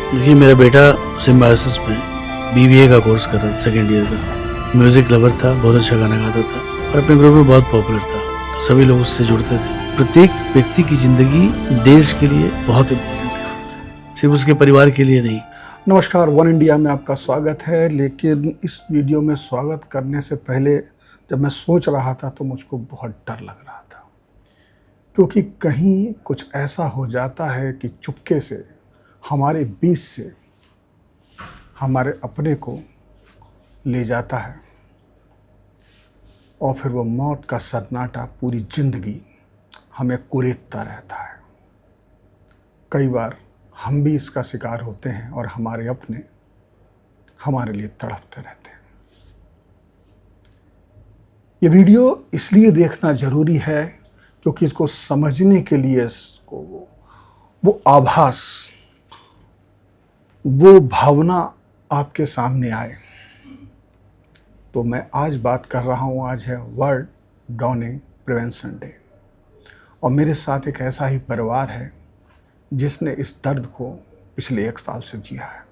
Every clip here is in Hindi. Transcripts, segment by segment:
देखिए, मेरा बेटा सिम्बायोसिस में बीबीए का कोर्स कर रहा था, सेकेंड ईयर का। म्यूजिक लवर था, बहुत अच्छा गाना गाता था और अपने ग्रुप में बहुत पॉपुलर था, तो सभी लोग उससे जुड़ते थे। प्रत्येक व्यक्ति की जिंदगी देश के लिए बहुत इम्पोर्टेंट है, सिर्फ उसके परिवार के लिए नहीं। नमस्कार, वन इंडिया में आपका स्वागत है। लेकिन इस वीडियो में स्वागत करने से पहले जब मैं सोच रहा था तो मुझको बहुत डर लग रहा था, क्योंकि कहीं कुछ ऐसा हो जाता है कि चुपके से हमारे बीच से हमारे अपने को ले जाता है और फिर वो मौत का सन्नाटा पूरी जिंदगी हमें कुरेदता रहता है। कई बार हम भी इसका शिकार होते हैं और हमारे अपने हमारे लिए तड़पते रहते हैं। ये वीडियो इसलिए देखना जरूरी है क्योंकि इसको समझने के लिए इसको वो आभास, वो भावना आपके सामने आए। तो मैं आज बात कर रहा हूँ, आज है वर्ल्ड ड्राउनिंग प्रिवेंशन डे और मेरे साथ एक ऐसा ही परिवार है जिसने इस दर्द को पिछले 1 साल से जिया है।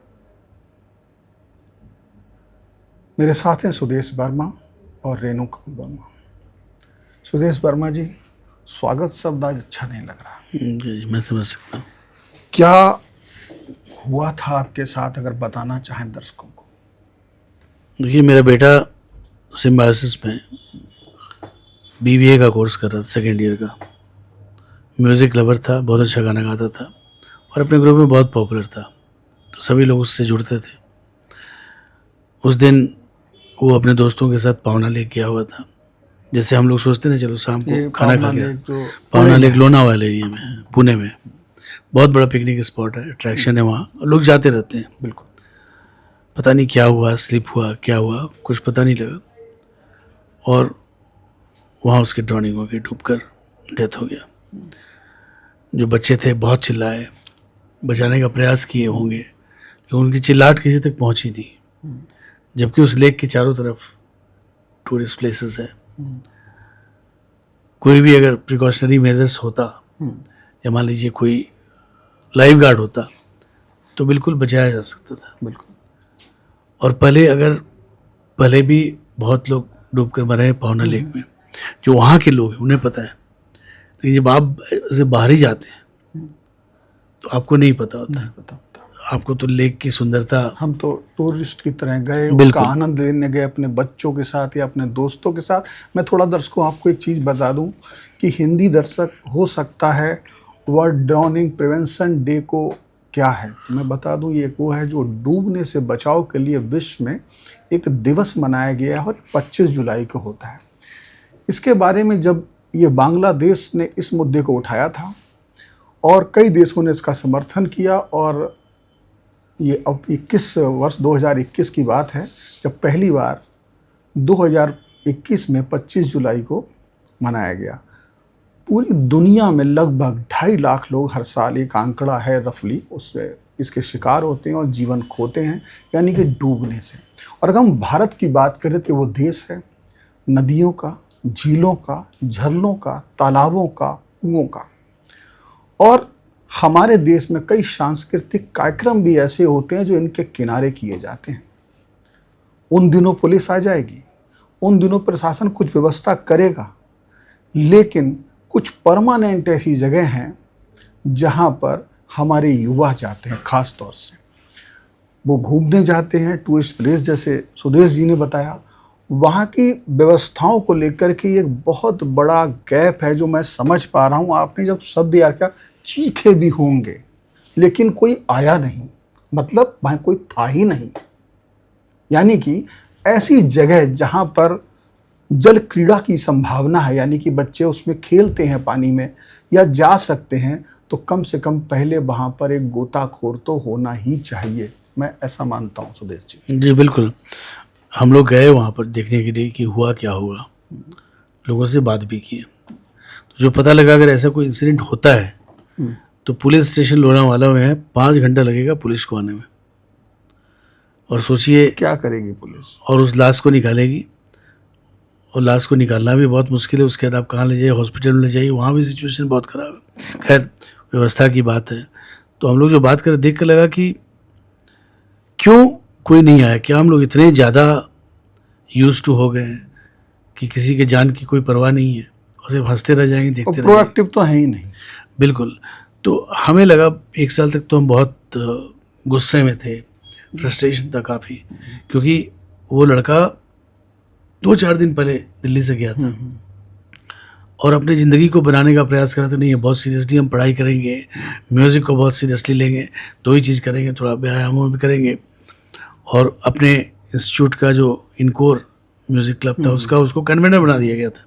मेरे साथ हैं सुदेश वर्मा और रेणु वर्मा। सुदेश वर्मा जी, स्वागत शब्द आज अच्छा नहीं लग रहा। जी, मैं समझ सकता हूँ। क्या हुआ था आपके साथ, अगर बताना चाहें दर्शकों को? देखिए, मेरा बेटा सिम्बायोसिस में बीबीए का कोर्स कर रहा था, सेकेंड ईयर का। म्यूजिक लवर था, बहुत अच्छा गाना गाता था और अपने ग्रुप में बहुत पॉपुलर था, तो सभी लोग उससे जुड़ते थे। उस दिन वो अपने दोस्तों के साथ पावना लेक गया हुआ था। जैसे हम लोग सोचते ना, चलो शाम को खाना खा गया। पावना लेक लोनावाला एरिया में है, पुणे में। बहुत बड़ा पिकनिक स्पॉट है, अट्रैक्शन है, वहाँ लोग जाते रहते हैं। बिल्कुल। पता नहीं क्या हुआ, स्लिप हुआ, क्या हुआ, कुछ पता नहीं लगा और वहाँ उसकी ड्राउनिंग हो गई, डूबकर डेथ हो गया। जो बच्चे थे बहुत चिल्लाए, बचाने का प्रयास किए होंगे, लेकिन उनकी चिल्लाहट किसी तक पहुंची नहीं। जबकि उस लेक के चारों तरफ टूरिस्ट प्लेसेस है। कोई भी अगर प्रिकॉशनरी मेजर्स होता या मान लीजिए कोई लाइफ गार्ड होता तो बिल्कुल बचाया जा सकता था। बिल्कुल। और पहले भी बहुत लोग डूबकर मरे हैं पावना लेक में। जो वहाँ के लोग हैं उन्हें पता है, लेकिन जब आप से बाहर ही जाते हैं तो आपको नहीं पता होता। आपको तो लेक की सुंदरता, हम तो टूरिस्ट की तरह गए, उसका बिल्कुल। आनंद लेने गए अपने बच्चों के साथ या अपने दोस्तों के साथ। मैं थोड़ा दर्शकों आपको एक चीज़ बता दूं कि हिंदी दर्शक हो सकता है वर्ल्ड ड्राउनिंग प्रिवेंशन डे को क्या है मैं बता दूं। ये वो है जो डूबने से बचाव के लिए विश्व में एक दिवस मनाया गया है और 25 जुलाई को होता है। इसके बारे में जब ये बांग्लादेश ने इस मुद्दे को उठाया था और कई देशों ने इसका समर्थन किया, और ये अब 2021 की बात है जब पहली बार 2021 में 25 जुलाई को मनाया गया। पूरी दुनिया में लगभग 2.5 लाख लोग हर साल, एक आंकड़ा है रफली, उससे इसके शिकार होते हैं और जीवन खोते हैं, यानी कि डूबने से। और अगर हम भारत की बात करें तो वो देश है नदियों का, झीलों का, झरनों का, तालाबों का, कुओं का। और हमारे देश में कई सांस्कृतिक कार्यक्रम भी ऐसे होते हैं जो इनके किनारे किए जाते हैं। उन दिनों पुलिस आ जाएगी, उन दिनों प्रशासन कुछ व्यवस्था करेगा, लेकिन कुछ परमानेंट ऐसी जगह हैं जहां पर हमारे युवा जाते हैं। खास तौर से वो घूमने जाते हैं, टूरिस्ट प्लेस, जैसे सुदेश जी ने बताया। वहाँ की व्यवस्थाओं को लेकर के एक बहुत बड़ा गैप है जो मैं समझ पा रहा हूँ। आपने जब शब्द यार क्या, चीखे भी होंगे लेकिन कोई आया नहीं, मतलब वहाँ कोई था ही नहीं। यानी कि ऐसी जगह जहाँ पर जल क्रीड़ा की संभावना है, यानी कि बच्चे उसमें खेलते हैं पानी में या जा सकते हैं, तो कम से कम पहले वहाँ पर एक गोताखोर तो होना ही चाहिए। मैं ऐसा मानता हूँ सुदेश जी। जी बिल्कुल। हम लोग गए वहाँ पर देखने के लिए कि हुआ क्या हुआ, लोगों से बात भी की। तो जो पता लगा, अगर ऐसा कोई इंसिडेंट होता है तो पुलिस स्टेशन लोनावाला में है 5 घंटा लगेगा पुलिस को आने में। और सोचिए क्या करेगी पुलिस, और उस लाश को निकालेगी, और लाश को निकालना भी बहुत मुश्किल है। उसके बाद आप कहाँ ले जाइए, हॉस्पिटल में ले जाइए, वहाँ भी सिचुएशन बहुत ख़राब है। खैर, व्यवस्था की बात है। तो हम लोग जो बात करें, देख कर लगा कि क्यों कोई नहीं आया? क्या हम लोग इतने ज़्यादा यूज टू हो गए हैं कि किसी के जान की कोई परवाह नहीं है और सिर्फ हंसते रह जाएंगे, और देखते रह जाएंगे? प्रोएक्टिव तो है ही नहीं। बिल्कुल। तो हमें लगा 1 साल तक तो हम बहुत गुस्से में थे, फ्रस्ट्रेशन था काफ़ी, क्योंकि वो लड़का 2-4 दिन पहले दिल्ली से गया था और अपनी ज़िंदगी को बनाने का प्रयास करा था। नहीं, ये बहुत सीरियसली हम पढ़ाई करेंगे, म्यूज़िक को बहुत सीरियसली लेंगे, 2 ही चीज़ करेंगे, थोड़ा व्यायाम भी करेंगे और अपने इंस्टीट्यूट का जो इनकोर म्यूज़िक क्लब था उसका उसको कन्वेनर बना दिया गया था।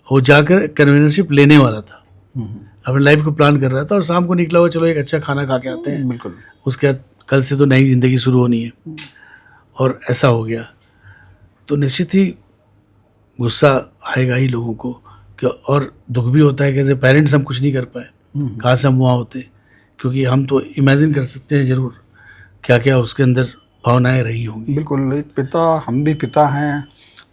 वो जाकर कन्वेनरशिप लेने वाला था, अपने लाइफ को प्लान कर रहा था और शाम को निकला हुआ, चलो एक अच्छा खाना खा के आते हैं, बिल्कुल। उसके बाद कल से तो नई ज़िंदगी शुरू होनी है, और ऐसा हो गया। तो निश्चित ही गुस्सा आएगा ही लोगों को कि, और दुख भी होता है कि एज ए पेरेंट्स हम कुछ नहीं कर पाए, कहाँ से हम वहाँ होते, क्योंकि हम तो इमेजिन कर सकते हैं ज़रूर क्या क्या उसके अंदर भावनाएं रही होंगी। बिल्कुल, एक पिता, हम भी पिता हैं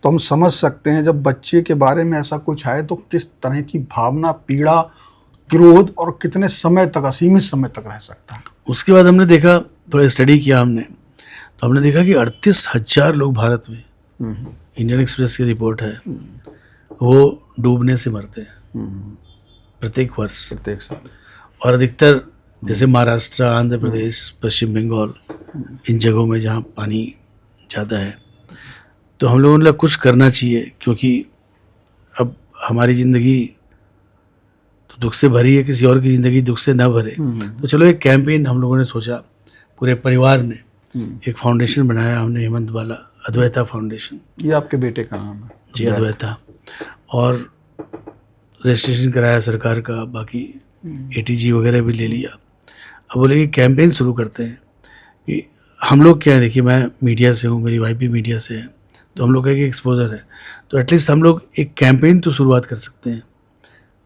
तो हम समझ सकते हैं जब बच्चे के बारे में ऐसा कुछ आए तो किस तरह की भावना, पीड़ा, क्रोध और कितने समय तक, असीमित समय तक रह सकता है। उसके बाद हमने देखा, थोड़ा स्टडी किया हमने, तो हमने देखा कि 38,000 लोग भारत में, इंडियन एक्सप्रेस की रिपोर्ट है, वो डूबने से मरते हैं प्रत्येक वर्ष। प्रत्येक साल। और अधिकतर जैसे महाराष्ट्र, आंध्र प्रदेश, पश्चिम बंगाल, इन जगहों में जहाँ पानी ज़्यादा है। तो हम लोगों ने कुछ करना चाहिए, क्योंकि अब हमारी ज़िंदगी तो दुख से भरी है, किसी और की ज़िंदगी दुख से ना भरे। तो चलो एक कैंपेन हम लोगों ने सोचा, पूरे परिवार ने एक फाउंडेशन बनाया हमने, हेमंत बाला अद्वैता फाउंडेशन। ये आपके बेटे का नाम है? जी, अद्वैता। और रजिस्ट्रेशन कराया सरकार का, बाकी ATG वगैरह भी ले लिया। अब बोले कि कैंपेन शुरू करते हैं कि हम लोग क्या है, देखिए मैं मीडिया से हूँ, मेरी वाइफ भी मीडिया से है, तो हम लोग का एक एक्सपोजर है, तो एटलीस्ट हम लोग एक कैंपेन तो शुरुआत कर सकते हैं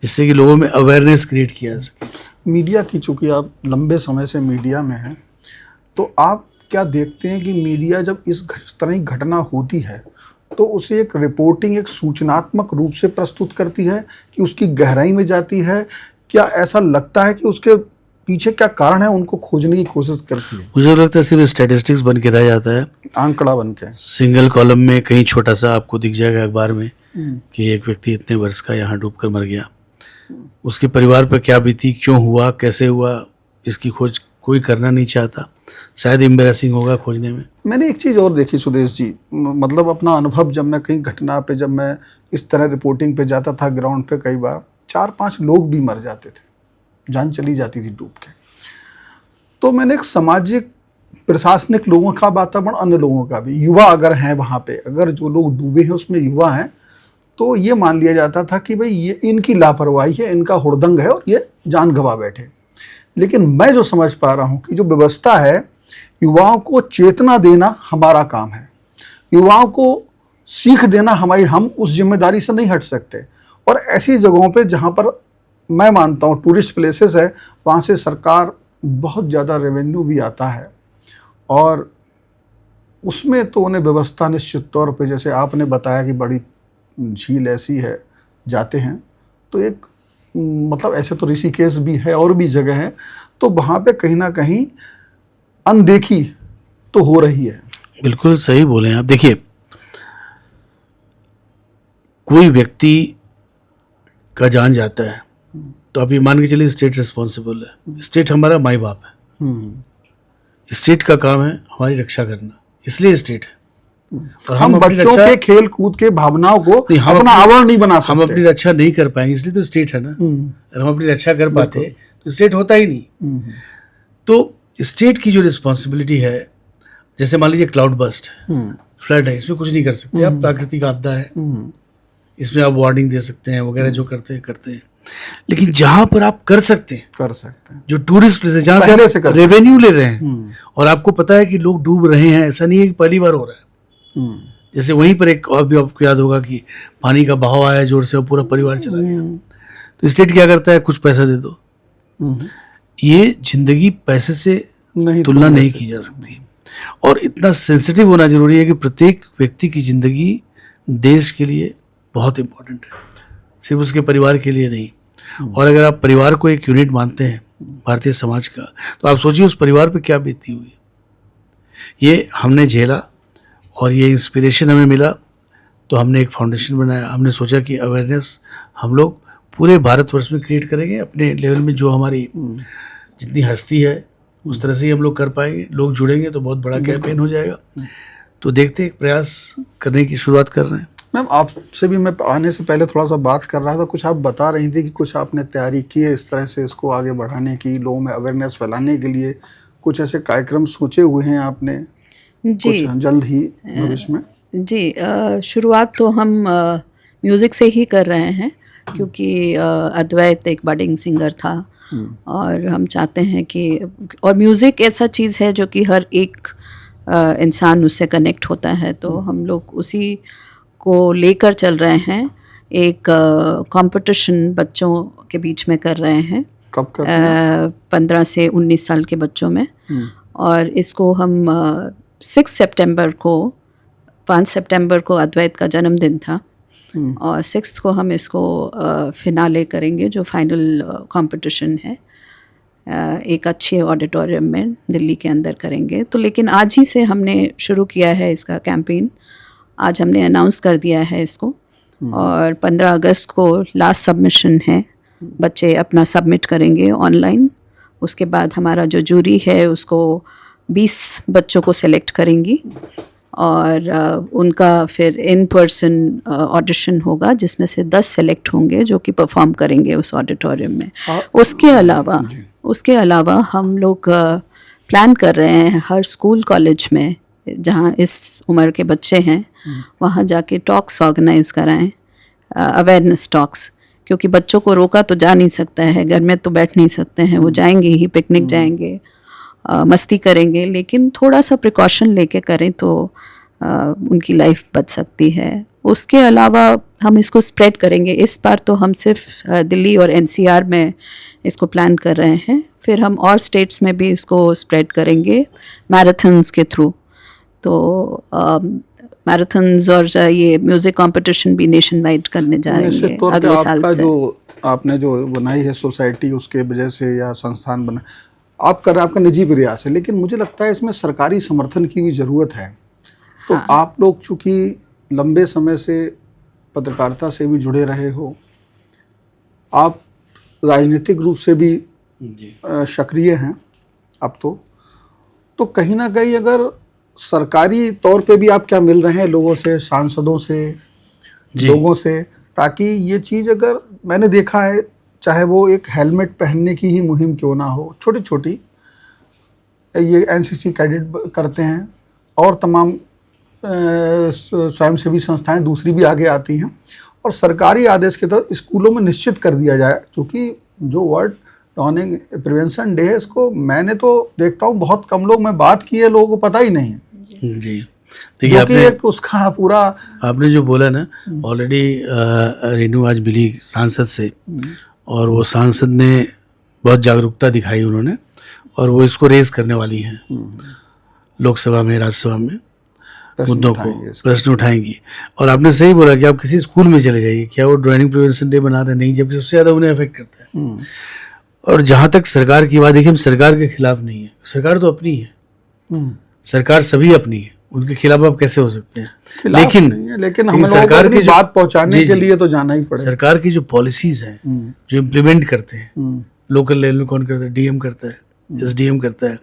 जिससे कि लोगों में अवेयरनेस क्रिएट किया जा सके। मीडिया की, चूँकि आप लंबे समय से मीडिया में हैं, तो आप क्या देखते हैं कि मीडिया जब इस तरह की घटना होती है तो उसे एक रिपोर्टिंग, एक सूचनात्मक रूप से प्रस्तुत करती है कि उसकी गहराई में जाती है? क्या ऐसा लगता है कि उसके पीछे क्या कारण है, उनको खोजने की कोशिश करती है? मुझे लगता है सिर्फ स्टैटिस्टिक्स बन के रह जाता है, आंकड़ा बन के। सिंगल कॉलम में कहीं छोटा सा आपको दिख जाएगा अखबार में कि एक व्यक्ति इतने वर्ष का यहाँ डूबकर मर गया, उसके परिवार पर क्या बीती, क्यों हुआ, कैसे हुआ, इसकी खोज कोई करना नहीं चाहता। शायद एम्बैरेसिंग होगा खोजने में। मैंने एक चीज़ और देखी सुदेश जी, मतलब अपना अनुभव, जब मैं कहीं घटना पे, जब मैं इस तरह रिपोर्टिंग पे जाता था ग्राउंड पे, कई बार 4-5 लोग भी मर जाते थे, जान चली जाती थी डूब के। तो मैंने एक सामाजिक, प्रशासनिक लोगों का वातावरण, अन्य लोगों का भी, युवा अगर हैं वहाँ पे, अगर जो लोग डूबे हैं उसमें युवा हैं, तो ये मान लिया जाता था कि भाई ये इनकी लापरवाही है, इनका हुड़दंग है और ये जान गंवा बैठे। लेकिन मैं जो समझ पा रहा हूँ कि जो व्यवस्था है, युवाओं को चेतना देना हमारा काम है, युवाओं को सीख देना हमारी, हम उस जिम्मेदारी से नहीं हट सकते। और ऐसी जगहों पे जहाँ पर मैं मानता हूँ टूरिस्ट प्लेसेस है, वहाँ से सरकार बहुत ज़्यादा रेवेन्यू भी आता है, और उसमें तो उन्हें व्यवस्था निश्चित तौर पे, जैसे आपने बताया कि बड़ी झील ऐसी है, जाते हैं तो एक, मतलब ऐसे तो ऋषिकेश भी है और भी जगह है, तो वहाँ पे कहीं ना कहीं अनदेखी तो हो रही है। बिल्कुल सही बोले हैं आप। देखिए, कोई व्यक्ति का जान जाता है तो आप ये मान के चलिए स्टेट रिस्पॉन्सिबल है, स्टेट हमारा माई बाप है, स्टेट का काम है हमारी रक्षा करना, इसलिए स्टेट है। और हम बच्चों के खेल कूद के भावनाओं को अपना आवरण नहीं बना सकते, हम अपनी रक्षा नहीं कर पाएंगे, इसलिए तो स्टेट है ना। अगर हम अपनी रक्षा कर पाते तो स्टेट होता ही नहीं। तो स्टेट की जो रिस्पॉन्सिबिलिटी है, जैसे मान लीजिए क्लाउड बस्ट है, फ्लड है, इसमें कुछ नहीं कर सकते आप, प्राकृतिक आपदा है, इसमें आप वार्निंग दे सकते हैं वगैरह, जो करते हैं। लेकिन जहां पर आप कर सकते हैं, जो टूरिस्ट प्लेस है, जहां से आप रेवेन्यू ले रहे हैं और आपको पता है कि लोग डूब रहे हैं, ऐसा नहीं है कि पहली बार हो रहा है। जैसे वहीं पर एक और भी आपको याद होगा कि पानी का बहाव आया जोर से और पूरा परिवार चला गया, तो स्टेट क्या करता है, कुछ पैसा दे दो। ये जिंदगी पैसे से तुलना नहीं की जा सकती, और इतना सेंसिटिव होना जरूरी है कि प्रत्येक व्यक्ति की जिंदगी देश के लिए बहुत इंपॉर्टेंट है, सिर्फ उसके परिवार के लिए नहीं। और अगर आप परिवार को एक यूनिट मानते हैं भारतीय समाज का, तो आप सोचिए उस परिवार पे क्या बीती हुई। ये हमने झेला और ये इंस्पिरेशन हमें मिला, तो हमने एक फाउंडेशन बनाया। हमने सोचा कि अवेयरनेस हम लोग पूरे भारतवर्ष में क्रिएट करेंगे, अपने लेवल में जो हमारी जितनी हस्ती है उस तरह से ही हम लोग कर पाएंगे। लोग जुड़ेंगे तो बहुत बड़ा कैंपेन हो जाएगा। तो देखते एक प्रयास करने की शुरुआत कर रहे हैं। मैम, आपसे भी मैं आने से पहले थोड़ा सा बात कर रहा था, कुछ आप बता रही थी कि कुछ आपने तैयारी की है इस तरह से इसको आगे बढ़ाने की, लोगों में अवेयरनेस फैलाने के लिए कुछ ऐसे कार्यक्रम सोचे हुए हैं आपने? जी कुछ जल्द ही भविष्य में? जी, शुरुआत तो हम म्यूज़िक से ही कर रहे हैं, क्योंकि अद्वैत एक बडिंग सिंगर था और हम चाहते हैं कि, और म्यूज़िक ऐसा चीज़ है जो कि हर एक इंसान उससे कनेक्ट होता है, तो हम लोग उसी को लेकर चल रहे हैं। एक कंपटीशन बच्चों के बीच में कर रहे हैं। कब कर रहे हैं? 15 से 19 साल के बच्चों में। और इसको हम 6 सितंबर को, 5 सितंबर को अद्वैत का जन्मदिन था और 6 को हम इसको फिनाले करेंगे, जो फाइनल कंपटीशन है, एक अच्छे ऑडिटोरियम में दिल्ली के अंदर करेंगे। तो लेकिन आज ही से हमने शुरू किया है इसका कैंपेन। आज हमने अनाउंस कर दिया है इसको और 15 अगस्त को लास्ट सबमिशन है। बच्चे अपना सबमिट करेंगे ऑनलाइन। उसके बाद हमारा जो जूरी है उसको 20 बच्चों को सेलेक्ट करेंगी और उनका फिर इन पर्सन ऑडिशन होगा, जिसमें से 10 सेलेक्ट होंगे जो कि परफॉर्म करेंगे उस ऑडिटोरियम में। उसके अलावा हम लोग प्लान कर रहे हैं हर स्कूल कॉलेज में जहाँ इस उम्र के बच्चे हैं वहाँ जाके टॉक्स ऑर्गेनाइज कराएं, अवेयरनेस टॉक्स, क्योंकि बच्चों को रोका तो जा नहीं सकता है, घर में तो बैठ नहीं सकते हैं, वो जाएंगे ही, पिकनिक जाएंगे, मस्ती करेंगे, लेकिन थोड़ा सा प्रिकॉशन लेके करें तो उनकी लाइफ बच सकती है। उसके अलावा हम इसको स्प्रेड करेंगे। इस बार तो हम सिर्फ दिल्ली और एनसीआर में इसको प्लान कर रहे हैं, फिर हम और स्टेट्स में भी इसको स्प्रेड करेंगे मैराथन्स के थ्रू। तो मैराथन्स और ये म्यूज़िक कंपटीशन भी नेशन वाइड करने जा रहे हैं अगले साल से। जो आपने जो बनाई है सोसाइटी, उसके वजह से या संस्थान बना, आप कर रहे हैं, आपका निजी प्रयास है, लेकिन मुझे लगता है इसमें सरकारी समर्थन की भी ज़रूरत है। तो हाँ। आप लोग चूँकि लंबे समय से पत्रकारिता से भी जुड़े रहे हो, आप राजनीतिक रूप से भी सक्रिय हैं अब तो कहीं ना कहीं अगर सरकारी तौर पे भी आप क्या मिल रहे हैं लोगों से, सांसदों से, लोगों से, ताकि ये चीज़, अगर मैंने देखा है, चाहे वो एक हेलमेट पहनने की ही मुहिम क्यों ना हो, छोटी छोटी ये एनसीसी कैडेट करते हैं और तमाम स्वयंसेवी संस्थाएं दूसरी भी आगे आती हैं, और सरकारी आदेश के तहत स्कूलों में निश्चित कर दिया जाए, क्योंकि जो वर्ल्ड डॉनिंग प्रिवेंशन डे है, इसको मैंने तो देखता हूँ बहुत कम लोग, मैं बात की है, लोगों को पता ही नहीं है। जी, देखिए आपने एक उसका पूरा आपने जो बोला ना, ऑलरेडी रेनू आज मिली सांसद से और वो सांसद ने बहुत जागरूकता दिखाई उन्होंने, और वो इसको रेज करने वाली हैं लोकसभा में, राज्यसभा में, मुद्दों को प्रश्न उठाएंगी। और आपने सही बोला कि आप किसी स्कूल में चले जाइए, क्या वो ड्राइविंग प्रिवेंशन डे बना रहे नहीं, जबकि सबसे ज़्यादा उन्हें अफेक्ट करता है। और जहाँ तक सरकार की बात, देखिए हम सरकार के खिलाफ नहीं है, सरकार तो अपनी है, सरकार सभी अपनी है, उनके खिलाफ आप कैसे हो सकते हैं? लेकिन हम सरकार की बात पहुंचाने के लिए तो जाना ही पड़ेगा। सरकार की जो पॉलिसीज हैं, जो इम्प्लीमेंट करते हैं, लोकल लेवल में कौन करता है? डीएम करता है, एसडीएम करता है।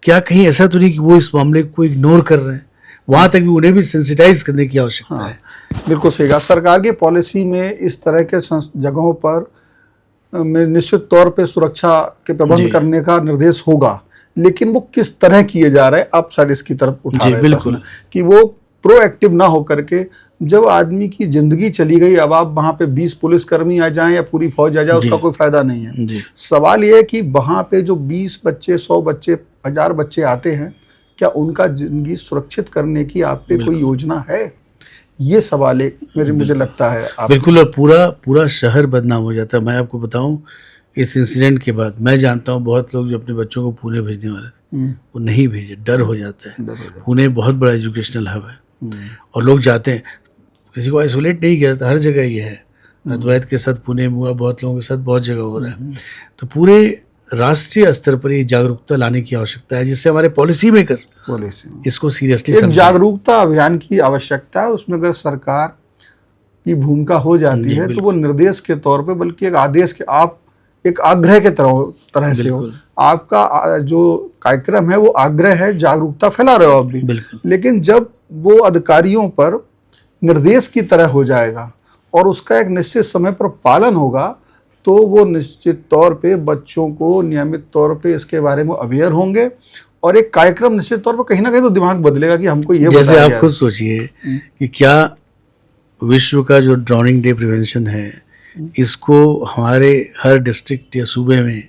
क्या कहीं ऐसा तो नहीं कि वो इस मामले को इग्नोर कर रहे हैं? वहां तक भी उन्हें भी सेंसिटाइज करने की आवश्यकता है। बिल्कुल सही कहा। सरकार की पॉलिसी में इस तरह के जगहों पर में निश्चित तौर पे सुरक्षा के प्रबंध करने का निर्देश होगा, लेकिन वो किस तरह किए जा रहे हैं, आप शायद इसकी तरफ उठा रहे हैं। बिल्कुल, कि वो प्रोएक्टिव ना हो करके, जब आदमी की जिंदगी चली गई, अब आप वहाँ पे 20 पुलिसकर्मी आ जाएं या पूरी फौज आ जाए, उसका कोई फायदा नहीं है। सवाल ये है कि वहाँ पे जो 20 बच्चे, 100 बच्चे, 1000 बच्चे आते हैं, क्या उनका जिंदगी सुरक्षित करने की आप पे कोई योजना है? ये सवाल एक मुझे लगता है। बिल्कुल, और पूरा शहर बदनाम हो जाता है। मैं आपको बताऊं, इस इंसिडेंट के बाद मैं जानता हूं बहुत लोग जो अपने बच्चों को पुणे भेजने वाले थे, वो नहीं भेजे, डर हो जाता है। पुणे बहुत बड़ा एजुकेशनल हब है और लोग जाते हैं, किसी को आइसोलेट नहीं किया, हर जगह ये है। अद्वैत के साथ पुणे में हुआ, बहुत लोगों के साथ बहुत जगह हो रहा है। तो पूरे राष्ट्रीय स्तर पर ये जागरूकता लाने की आवश्यकता है, जिससे हमारे पॉलिसी मेकर्स पॉलिसी इसको सीरियसली एक समझें। जागरूकता अभियान की आवश्यकता है। उसमें अगर सरकार की भूमिका हो जाती जी, है तो बिल्कुल। वो निर्देश के तौर पे, बल्कि एक आदेश के, आप एक आग्रह के तरह से हो। बिल्कुल। आपका जो कार्यक्रम है वो आग्रह है, जागरूकता फैला रहे हो आप भी, बिल्कुल। लेकिन जब वो अधिकारियों पर निर्देश की तरह हो जाएगा और उसका एक निश्चित समय पर पालन होगा, तो वो निश्चित तौर पे बच्चों को नियमित तौर पे इसके बारे में अवेयर होंगे और एक कार्यक्रम निश्चित तौर पर कहीं ना कहीं तो दिमाग बदलेगा कि हमको ये जैसे बताया आप गया खुद है। सोचिए कि क्या विश्व का जो ड्राउनिंग डे प्रिवेंशन है, इसको हमारे हर डिस्ट्रिक्ट या सूबे में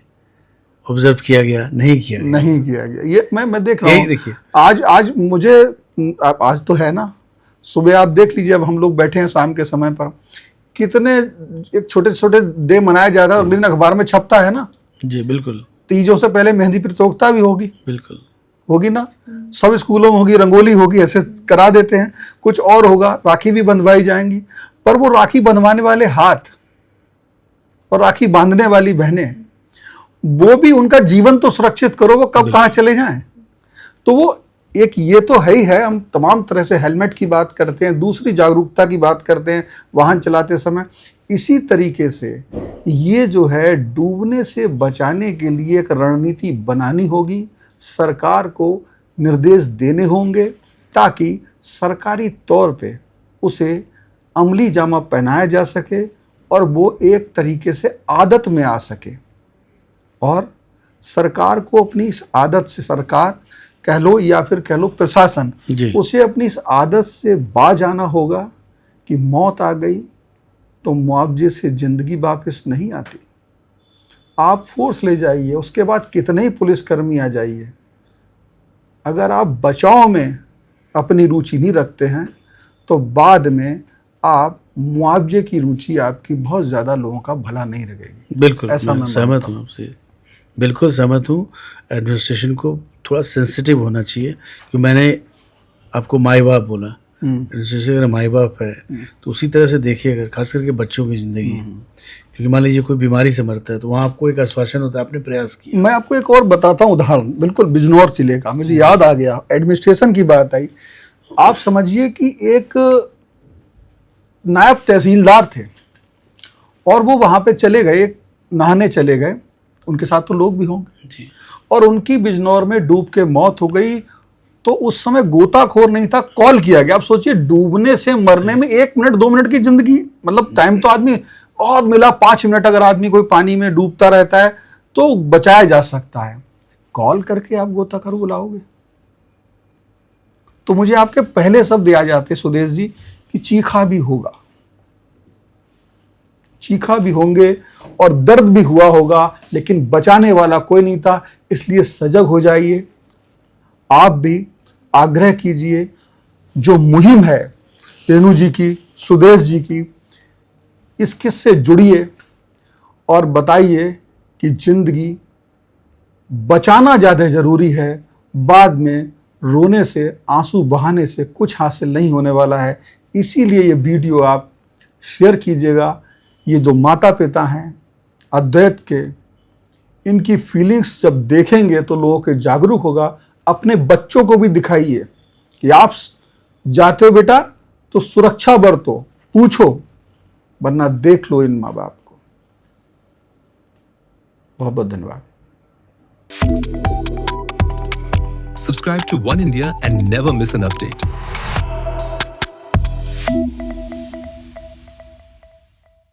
ऑब्जर्व किया गया? नहीं किया गया। नहीं किया गया। ये मैं देख रहा यही हूँ। देखिए, आज मुझे, आज तो है ना, सुबह आप देख लीजिए, अब हम लोग बैठे हैं शाम के समय पर, कितने एक छोटे छोटे डे मनाया जाता है, अगले दिन अखबार में छपता है ना। जी बिल्कुल तीजों से पहले मेहंदी प्रतियोगिता भी बिल्कुल। होगी ना, सब स्कूलों में होगी, रंगोली होगी, ऐसे करा देते हैं। कुछ और होगा, राखी भी बंधवाई जाएंगी, पर वो राखी बंधवाने वाले हाथ और राखी बांधने वाली बहनें, वो भी उनका जीवन तो सुरक्षित करो, वो कब कहाँ चले जाएं। तो वो एक ये तो है ही है। हम तमाम तरह से हेलमेट की बात करते हैं, दूसरी जागरूकता की बात करते हैं वाहन चलाते समय। इसी तरीके से ये जो है डूबने से बचाने के लिए एक रणनीति बनानी होगी, सरकार को निर्देश देने होंगे, ताकि सरकारी तौर पे उसे अमली जामा पहनाया जा सके और वो एक तरीके से आदत में आ सके। और सरकार को अपनी इस आदत से, सरकार कह लो या फिर कह लो प्रशासन, जी। उसे अपनी इस आदत से बाज आना होगा कि मौत आ गई तो मुआवजे से जिंदगी वापस नहीं आती। आप फोर्स ले जाइए, उसके बाद कितने ही पुलिसकर्मी आ जाइए, अगर आप बचाव में अपनी रुचि नहीं रखते हैं तो बाद में आप मुआवजे की रुचि आपकी बहुत ज़्यादा लोगों का भला नहीं रखेगी। बिल्कुल, ऐसा मैं मैं सहमत मानता हूँ आपसे, बिल्कुल सहमत हूँ। एडमिनिस्ट्रेशन को थोड़ा सेंसिटिव होना चाहिए, कि मैंने आपको माई बाप बोला, एडमिनिस्ट्रेशन अगर माई बाप है तो उसी तरह से देखिए, अगर खास करके बच्चों की ज़िंदगी, क्योंकि मान लीजिए कोई बीमारी से मरता है तो वहाँ आपको एक आश्वासन होता है, आपने प्रयास किया। मैं आपको एक और बताता हूँ उदाहरण, बिल्कुल बिजनौर जिले का, मुझे याद आ गया, एडमिनिस्ट्रेशन की बात आई। आप समझिए कि एक नायब तहसीलदार थे और वो वहाँ पे चले गए, नहाने चले गए, उनके साथ तो लोग भी होंगे, जी। और उनकी बिजनौर में डूब के मौत हो गई। तो उस समय गोताखोर नहीं था, कॉल किया गया। आप सोचिए, डूबने से मरने में 1 मिनट 2 मिनट की जिंदगी, मतलब टाइम तो आदमी बहुत मिला, 5 मिनट अगर आदमी कोई पानी में डूबता रहता है तो बचाया जा सकता है। कॉल करके आप गोताखोर बुलाओगे? तो मुझे आपके पहले शब्द याद आते सुदेश जी, कि चीखा भी होगा, चीखा भी होंगे और दर्द भी हुआ होगा, लेकिन बचाने वाला कोई नहीं था। इसलिए सजग हो जाइए, आप भी आग्रह कीजिए। जो मुहिम है रेणु जी की, सुदेश जी की, इस किस्से जुड़िए और बताइए कि जिंदगी बचाना ज़्यादा जरूरी है, बाद में रोने से, आंसू बहाने से कुछ हासिल नहीं होने वाला है। इसीलिए ये वीडियो आप शेयर कीजिएगा। ये जो माता पिता हैं अद्वैत के, इनकी फीलिंग्स जब देखेंगे तो लोगों के जागरूक होगा। अपने बच्चों को भी दिखाइए कि आप जाते हो बेटा तो सुरक्षा बरतो, पूछो, वरना देख लो इन माँ बाप को। बहुत बहुत धन्यवाद। Subscribe to One India and never miss an update.